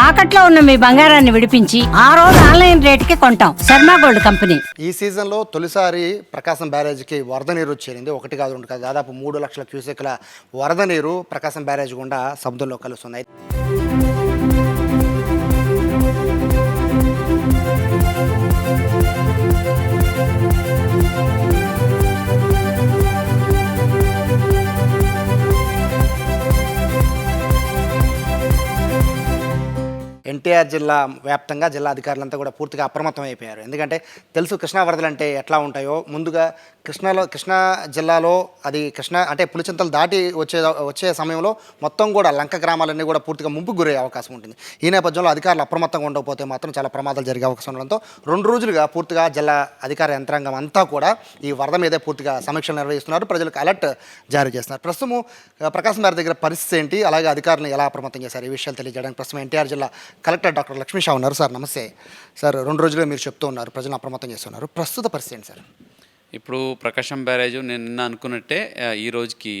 తాకట్లో ఉన్న మీ బంగారాన్ని విడిపించి ఆ రోజు ఆన్లైన్ రేటుకి కొంటాం. Sharma gold company. ఈ సీజన్లో తొలిసారి ప్రకాశం బ్యారేజ్కి వరద నీరు చేరింది. ఒకటి కాదు రెండు కాదు, దాదాపు 3 లక్షల క్యూసెక్ల వరద నీరు ప్రకాశం బ్యారేజ్ గుండా సముద్రంలో కలుస్తున్నాయి. ఎన్టీఆర్ జిల్లా వ్యాప్తంగా జిల్లా అధికారులంతా కూడా పూర్తిగా అప్రమత్తం అయిపోయారు. ఎందుకంటే తెలుసు కృష్ణా వరదలు అంటే ఎట్లా ఉంటాయో. ముందుగా కృష్ణా జిల్లాలో అది అంటే పులిచింతలు దాటి వచ్చే సమయంలో మొత్తం కూడా లంక గ్రామాలన్నీ కూడా పూర్తిగా ముంపుకు గురయ్యే అవకాశం ఉంటుంది. ఈ నేపథ్యంలో అధికారులు అప్రమత్తంగా ఉండకపోతే మాత్రం చాలా ప్రమాదాలు జరిగే అవకాశం ఉండడంతో 2 రోజులుగా పూర్తిగా జిల్లా అధికార యంత్రాంగం అంతా కూడా ఈ వరద మీదే పూర్తిగా సమీక్షలు నిర్వహిస్తున్నారు. ప్రజలకు అలర్ట్ జారీ చేస్తున్నారు. ప్రస్తుతం ప్రకాశం గారి దగ్గర పరిస్థితి ఏంటి, అలాగే అధికారులను ఎలా అప్రమత్తం చేశారు, ఈ విషయాలు తెలియజేయడానికి ప్రస్తుతం ఎన్టీఆర్ జిల్లా కలెక్టర్ డాక్టర్ లక్ష్మీ షా ఉన్నారు. సార్ నమస్తే. సార్ 2 రోజులుగా మీరు చెప్తూ ఉన్నారు, ప్రజలను అప్రమత్తం చేస్తున్నారు. ప్రస్తుత పరిస్థితి ఏంటి సార్? ఇప్పుడు ప్రకాశం బ్యారేజ్ నేను నిన్న అనుకున్నట్టే ఈ రోజుకి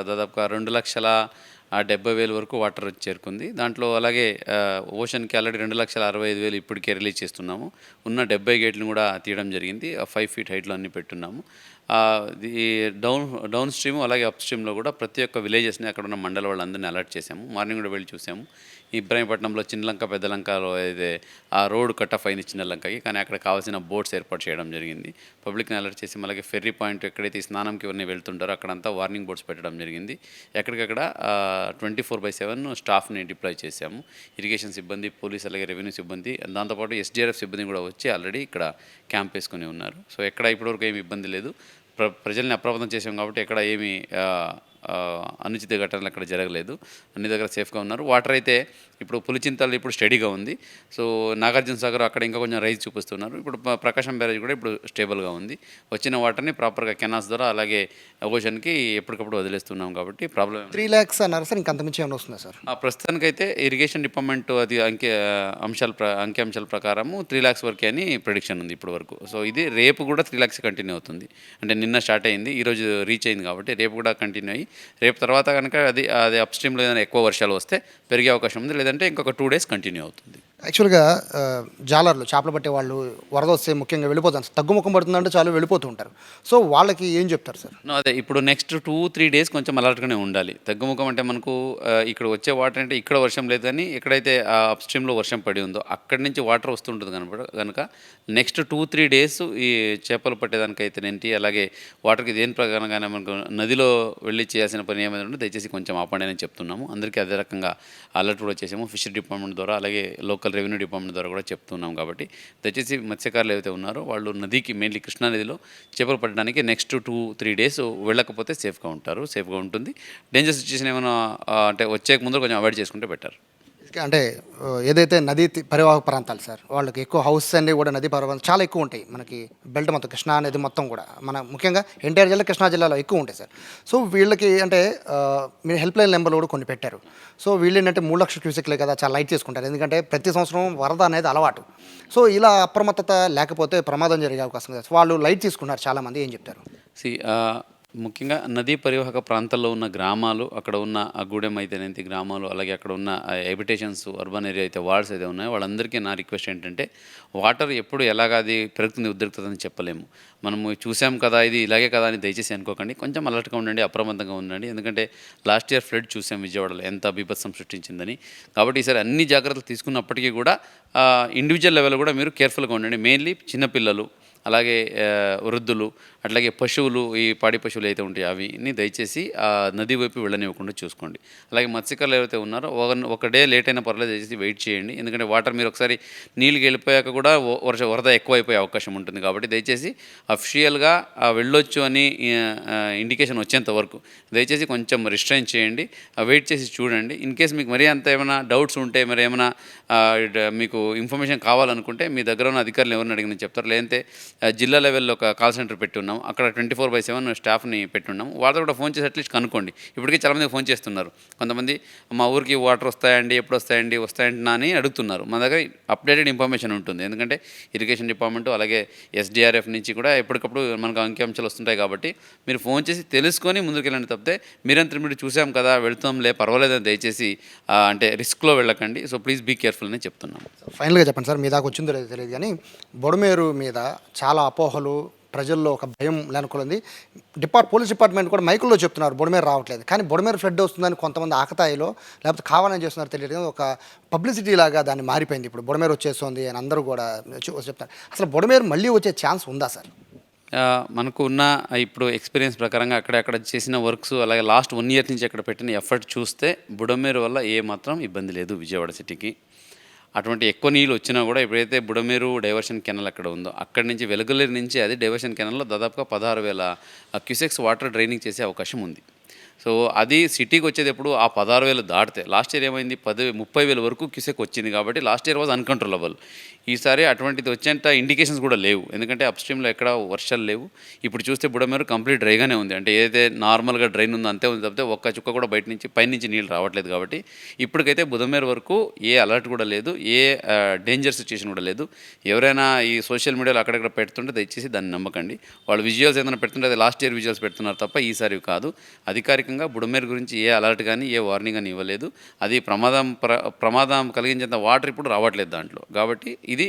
దాదాపుగా 2,70,000 వరకు వాటర్ చేరుకుంది. దాంట్లో అలాగే ఓషన్కి ఆల్రెడీ 2,65,000 ఇప్పటికే రిలీజ్ చేస్తున్నాము. ఉన్న 70 గేట్లను కూడా తీయడం జరిగింది. 5 ఫీట్ హైట్లో అన్ని పెట్టున్నాము. ఈ డౌన్ స్ట్రీమ్ అలాగే అప్ స్ట్రీమ్లో కూడా ప్రతి ఒక్క విలేజెస్ని అక్కడ ఉన్న మండల వాళ్ళందరినీ అలర్ట్ చేశాము. మార్నింగ్ కూడా వెళ్ళి చూసాము. ఇబ్రాహీంపట్నంలో చిన్నలంక పెద్దలంకలో అయితే ఆ రోడ్ కట్ ఆఫ్ అయింది చిన్నలంకకి, కానీ అక్కడ కావాల్సిన బోట్స్ ఏర్పాటు చేయడం జరిగింది. పబ్లిక్ని అలర్ట్ చేసి అలాగే ఫెర్రీ పాయింట్ ఎక్కడైతే స్నానంకి ఇవన్నీ వెళ్తుంటారో అక్కడంతా వార్నింగ్ బోర్డ్స్ పెట్టడం జరిగింది. ఎక్కడికక్కడ 24/7 స్టాఫ్ని డిప్లాయ్ చేశాము. ఇరిగేషన్ సిబ్బంది, పోలీస్ అలాగే రెవెన్యూ సిబ్బంది, దాంతోపాటు ఎస్డిఆర్ఎఫ్ సిబ్బంది కూడా వచ్చి ఆల్రెడీ ఇక్కడ క్యాంప్ వేసుకుని ఉన్నారు. సో ఎక్కడ ఇప్పటివరకు ఏమి ఇబ్బంది లేదు. ప్రజల్ని అప్రమత్తం చేసాం కాబట్టి ఎక్కడ ఏమి అనుచిత ఘటనలు అక్కడ జరగలేదు. అన్ని దగ్గర సేఫ్గా ఉన్నారు. వాటర్ అయితే ఇప్పుడు పులిచింతలు ఇప్పుడు స్టడీగా ఉంది. సో నాగార్జున సాగర్ అక్కడ ఇంకా కొంచెం రైజ్ చూపిస్తున్నారు. ఇప్పుడు ప్రకాశం బ్యారేజ్ కూడా ఇప్పుడు స్టేబుల్గా ఉంది. వచ్చిన వాటర్ని ప్రాపర్గా కెనాల్స్ ద్వారా అలాగే ఓషన్కి ఎప్పటికప్పుడు వదిలేస్తున్నాం కాబట్టి ప్రాబ్లం 3 lakhs అన్నారు సార్, ఇంకా అంతమించి ఏమైనా వస్తుందా సార్? ప్రస్తుతానికైతే ఇరిగేషన్ డిపార్ట్మెంట్ అది అంకె అంశాల ప్రకారము 3 lakhs వరకే అని ప్రిడిక్షన్ ఉంది ఇప్పటి వరకు. సో ఇది రేపు కూడా 3 lakhs కంటిన్యూ అవుతుంది. అంటే నిన్న స్టార్ట్ అయింది, ఈరోజు రీచ్ అయింది కాబట్టి రేపు కూడా కంటిన్యూ అయ్యి రేపు తర్వాత కనుక అది అప్ స్ట్రీమ్లో ఏదైనా ఎక్కువ వర్షాలు వస్తే పెరిగే అవకాశం ఉంది. లేదంటే ఇంకొక 2 days కంటిన్యూ అవుతుంది. యాక్చువల్గా జాలర్లు చేపలు పట్టే వాళ్ళు వరద వస్తే ముఖ్యంగా వెళ్ళిపోతారు. తగ్గుముఖం పడుతుందంటే చాలు వెళ్ళిపోతూ ఉంటారు. సో వాళ్ళకి ఏం చెప్తారు సార్? అదే ఇప్పుడు నెక్స్ట్ 2-3 days కొంచెం అలర్ట్గానే ఉండాలి. తగ్గుముఖం అంటే మనకు ఇక్కడ వచ్చే వాటర్ అంటే ఇక్కడ వర్షం లేదు, కానీ ఎక్కడైతే అప్ స్ట్రీమ్లో వర్షం పడి ఉందో అక్కడి నుంచి వాటర్ వస్తుంటుంది కనుక నెక్స్ట్ 2-3 days ఈ చేపలు పట్టేదానికైతేనేంటి అలాగే వాటర్కి దేని ప్రకారంగానే మనకు నదిలో వెళ్ళి చేయాల్సిన పని ఏమైనా ఉంటే దయచేసి కొంచెం ఆపండి అని చెప్తున్నాము. అందరికీ అదే రకంగా అలర్ట్ కూడా చేసాము. ఫిషరీ డిపార్ట్మెంట్ ద్వారా అలాగే లోకల్ రెవెన్యూ డిపార్ట్మెంట్ ద్వారా కూడా చెప్తున్నాం. కాబట్టి దయచేసి మత్స్యకారులు ఏవైతే ఉన్నారో వాళ్ళు నదికి మెయిన్లీ కృష్ణానదిలో చేపలు పట్టడానికి నెక్స్ట్ 2-3 days వెళ్ళకపోతే సేఫ్గా ఉంటారు, సేఫ్గా ఉంటుంది. డేంజర్ సిచ్యువేషన్ ఏమైనా అంటే వచ్చే ముందు కొంచెం అవాయిడ్ చేసుకుంటే బెటర్. అంటే ఏదైతే నదీ పరివాహక ప్రాంతాలు సార్, వాళ్ళకి ఎక్కువ హౌస్ అన్నీ కూడా నదీ పరివాహం చాలా ఎక్కువ ఉంటాయి. మనకి బెల్ట్ మొత్తం కృష్ణా నది మొత్తం కూడా మన ముఖ్యంగా ఎన్టీఆర్ జిల్లా కృష్ణా జిల్లాలో ఎక్కువ ఉంటాయి సార్. సో వీళ్ళకి అంటే మీరు హెల్ప్ లైన్ నెంబర్లు కూడా కొన్ని పెట్టారు. సో వీళ్ళు ఏంటంటే 3 లక్షల క్యూసెక్లే కదా, చాలా లైట్ చేసుకుంటారు. ఎందుకంటే ప్రతి సంవత్సరం వరద అనేది అలవాటు. సో ఇలా అప్రమత్తత లేకపోతే ప్రమాదం జరిగే అవకాశం ఉంది. వాళ్ళు లైట్ తీసుకున్నారు చాలామంది, ఏం చెప్తారు? ముఖ్యంగా నదీ పరివాహక ప్రాంతాల్లో ఉన్న గ్రామాలు, అక్కడ ఉన్న గూడెం అయితేనేంటి గ్రామాలు, అలాగే అక్కడ ఉన్న హెబిటేషన్స్, అర్బన్ ఏరియా అయితే వార్డ్స్ అయితే ఉన్నాయో వాళ్ళందరికీ నా రిక్వెస్ట్ ఏంటంటే వాటర్ ఎప్పుడు ఎలాగ అది పెరుగుతుంది ఉద్రిక్తదని చెప్పలేము. మనము చూసాం కదా ఇది ఇలాగే కదా అని దయచేసి అనుకోకండి. కొంచెం అలర్ట్గా ఉండండి, అప్రమత్తంగా ఉండండి. ఎందుకంటే లాస్ట్ ఇయర్ ఫ్లడ్ చూసాం విజయవాడలో ఎంత బీభత్సం సృష్టించిందని. కాబట్టి ఈసారి అన్ని జాగ్రత్తలు తీసుకున్నప్పటికీ కూడా ఇండివిజువల్ లెవెల్ కూడా మీరు కేర్ఫుల్గా ఉండండి. మెయిన్లీ చిన్నపిల్లలు, అలాగే వృద్ధులు, అట్లాగే పశువులు, ఈ పాడి పశువులు అయితే ఉంటాయో అవిని దయచేసి నది వైపు వెళ్ళనివ్వకుండా చూసుకోండి. అలాగే మత్స్యకారులు ఏవైతే ఉన్నారో ఒక డే లేట్ అయినా పర్లేదు, దయచేసి వెయిట్ చేయండి. ఎందుకంటే వాటర్ మీరు ఒకసారి నీళ్ళకి వెళ్ళిపోయాక కూడా వరద ఎక్కువ అయిపోయే అవకాశం ఉంటుంది. కాబట్టి దయచేసి అఫిషియల్గా వెళ్ళొచ్చు అని ఇండికేషన్ వచ్చేంత వరకు దయచేసి కొంచెం రిస్ట్రైన్ చేయండి, వెయిట్ చేసి చూడండి. ఇన్ కేస్ మీకు మరీ అంత ఏమైనా డౌట్స్ ఉంటే, మరి ఏమైనా మీకు ఇన్ఫర్మేషన్ కావాలనుకుంటే మీ దగ్గర ఉన్న అధికారులు ఎవరిని అడిగిన చెప్తారు. లేదంటే జిల్లా లెవెల్లో ఒక కాల్ సెంటర్ పెట్టి ఉన్నాం. అక్కడ 24/7 స్టాఫ్ని పెట్టున్నాం. వాళ్ళతో కూడా ఫోన్ చేసి అట్లీస్ట్ కనుక్కోండి. ఇప్పటికే చాలామంది ఫోన్ చేస్తున్నారు. కొంతమంది మా ఊరికి వాటర్ వస్తాయండి, ఎప్పుడు వస్తాయంటున్నా అని అడుగుతున్నారు. మన దగ్గర అప్డేటెడ్ ఇన్ఫర్మేషన్ ఉంటుంది. ఎందుకంటే ఇరిగేషన్ డిపార్ట్మెంట్ అలాగే ఎస్డిఆర్ఎఫ్ నుంచి కూడా ఎప్పటికప్పుడు మనకు అంకిఅంశాలు వస్తుంటాయి కాబట్టి మీరు ఫోన్ చేసి తెలుసుకొని ముందుకెళ్ళండి తప్పితే మీరంతా మీరు చూసాం కదా వెళ్తాంలే పర్వాలేదని దయచేసి అంటే రిస్క్లో వెళ్ళకండి. సో ప్లీజ్ బీ కేర్ఫుల్ అని చెప్తున్నాను. ఫైనల్గా చెప్పండి సార్, మీ దాకా వచ్చిందో లేదో తెలియదు కానీ బొడమేరు మీద చాలా అపోహలు, ప్రజల్లో ఒక భయం నెలకొంది. పోలీస్ డిపార్ట్మెంట్ కూడా మైకుల్లో చెప్తున్నారు బొడమేరు రావట్లేదు, కానీ బొడమేరు ఫ్లడ్ వస్తుందని కొంతమంది ఆకతాయిలో లేకపోతే కావాలని చేస్తున్నారు తెలియదు కానీ ఒక పబ్లిసిటీ లాగా దాన్ని మారిపోయింది. ఇప్పుడు బొడమేరు వచ్చేస్తుంది అని అందరూ కూడా చెప్తారు. అసలు బొడమేరు మళ్ళీ వచ్చే ఛాన్స్ ఉందా సార్? మనకు ఉన్న ఇప్పుడు ఎక్స్పీరియన్స్ ప్రకారంగా అక్కడ చేసిన వర్క్స్ అలాగే లాస్ట్ 1 year నుంచి అక్కడ పెట్టిన ఎఫర్ట్ చూస్తే బుడమేరు వల్ల ఏ మాత్రం ఇబ్బంది లేదు విజయవాడ సిటీకి. అటువంటి ఎక్కువ నీళ్ళు వచ్చినా కూడా ఎప్పుడైతే బుడమేరు డైవర్షన్ కెనాల్ అక్కడ ఉందో అక్కడి నుంచి వెలుగులేరు నుంచి అది డైవర్షన్ కెనాల్లో దాదాపుగా 16,000 క్యూసెక్స్ వాటర్ డ్రైనింగ్ చేసే అవకాశం ఉంది. సో అది సిటీకి వచ్చేది ఎప్పుడు ఆ 16,000 దాటితే. లాస్ట్ ఇయర్ ఏమైంది 30,000 వరకు క్యూసెక్ వచ్చింది కాబట్టి లాస్ట్ ఇయర్ వాజ్ అన్కంట్రోలబుల్. ఈసారి అటువంటిది వచ్చేంత ఇండికేషన్స్ కూడా లేవు, ఎందుకంటే అప్ స్ట్రీమ్లో ఎక్కడ వర్షాలు లేవు. ఇప్పుడు చూస్తే బుడమేరు కంప్లీట్ డ్రైగానే ఉంది. అంటే ఏదైతే నార్మల్గా డ్రైన్ ఉందో అంతే ఉంది తప్పితే ఒక్క చుక్క కూడా బయట నుంచి పైనుంచి నీళ్ళు రావట్లేదు. కాబట్టి ఇప్పటికైతే బుడమేరు వరకు ఏ అలర్ట్ కూడా లేదు, ఏ డేంజర్ సిచ్యుయేషన్ కూడా లేదు. ఎవరైనా ఈ సోషల్ మీడియాలో అక్కడక్కడ పెడుతుంటే దయచేసి దాన్ని నమ్మకండి. వాళ్ళు విజువల్స్ ఏదైనా పెడుతుంటే అది లాస్ట్ ఇయర్ విజువల్స్ పెడుతున్నారు తప్ప ఈసారి కాదు. అధికారికంగా బుడమేరు గురించి ఏ అలర్ట్ కానీ ఏ వార్నింగ్ కానీ ఇవ్వలేదు. అది ప్రమాదం కలిగించేంత వాటర్ ఇప్పుడు రావట్లేదు దాంట్లో. కాబట్టి ఇది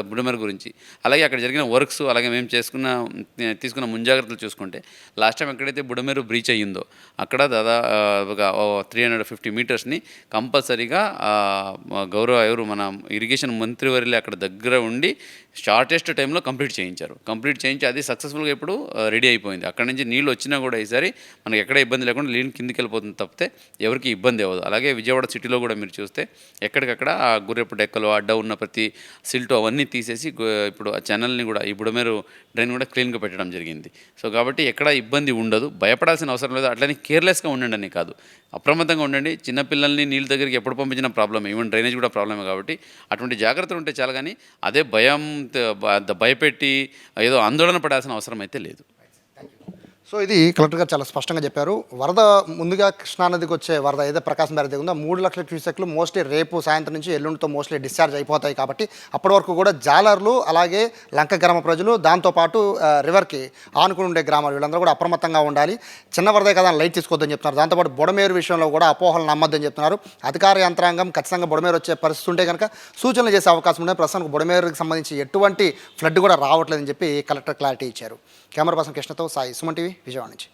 బుడమేరు గురించి. అలాగే అక్కడ జరిగిన వర్క్స్ అలాగే మేము తీసుకున్న ముంజాగ్రత్తలు చూసుకుంటే లాస్ట్ టైం ఎక్కడైతే బుడమేరు బ్రీచ్ అయ్యిందో అక్కడ దాదాపుగా 350 మీటర్స్ని కంపల్సరీగా ఎవరు మన ఇరిగేషన్ మంత్రివర్యులు అక్కడ దగ్గర ఉండి షార్టెస్ట్ టైంలో కంప్లీట్ చేయించి అది సక్సెస్ఫుల్గా ఇప్పుడు రెడీ అయిపోయింది. అక్కడ నుంచి నీళ్ళు వచ్చినా కూడా ఈసారి మనకి ఎక్కడ ఇబ్బంది లేకుండా నీళ్ళు కిందికి వెళ్ళిపోతుంది తప్పితే ఎవరికి ఇబ్బంది అవ్వదు. అలాగే విజయవాడ సిటీలో కూడా మీరు చూస్తే ఎక్కడికక్కడ ఆ గుర్రెపు డెక్కలు అడ్డ ఉన్న ప్రతి సిల్టు అవన్నీ తీసేసి ఇప్పుడు ఆ ఛానల్ని కూడా ఈ బుడమేరు డ్రైన్ కూడా క్లీన్గా పెట్టడం జరిగింది. సో కాబట్టి ఎక్కడ ఇబ్బంది ఉండదు, భయపడాల్సిన అవసరం లేదు. అట్లనే కేర్లెస్గా ఉండండి అని కాదు, అప్రమత్తంగా ఉండండి. చిన్నపిల్లల్ని నీళ్ళ దగ్గరికి ఎప్పుడు పంపించిన ప్రాబ్లమే, ఈవెన్ డ్రైనేజ్ కూడా ప్రాబ్లమే. కాబట్టి అటువంటి జాగ్రత్తలు ఉంటే చాలు, కానీ అదే భయపెట్టి ఏదో ఆందోళన పడాల్సిన అవసరం అయితే లేదు. సో ఇది కలెక్టర్ గారు చాలా స్పష్టంగా చెప్పారు. వరద ముందుగా కృష్ణానదికి వచ్చే వరద ఏదో ప్రకాశం బ్యారేజ్ ఉందో 3 లక్షల క్యూసెక్లు మోస్ట్లీ రేపు సాయంత్రం నుంచి ఎల్లుండితో మోస్ట్లీ డిశ్చార్జ్ అయిపోతాయి. కాబట్టి అప్పటి వరకు కూడా జాలర్లు అలాగే లంక గ్రామ ప్రజలు దాంతోపాటు రివర్కి ఆనుకుని ఉండే గ్రామాలు వీళ్ళందరూ కూడా అప్రమత్తంగా ఉండాలి. చిన్న వరదే కదా లైట్ తీసుకోవద్దని చెప్తున్నారు. దాంతోపాటు బుడమేరు విషయంలో కూడా అపోహలు నమ్మొద్దని చెప్తున్నారు. అధికార యంత్రాంగం ఖచ్చితంగా బుడమేరు వచ్చే పరిస్థితి ఉంటే కనుక సూచనలు చేసే అవకాశం ఉండే. ప్రస్తుతానికి బుడమేరుకి సంబంధించి ఎటువంటి ఫ్లడ్ కూడా రావట్లేదని చెప్పి కలెక్టర్ క్లారిటీ ఇచ్చారు. కెమెరా పర్సన్ కృష్ణతో సాయి, సుమన్ టీవీ, విజయవాడ నుంచి.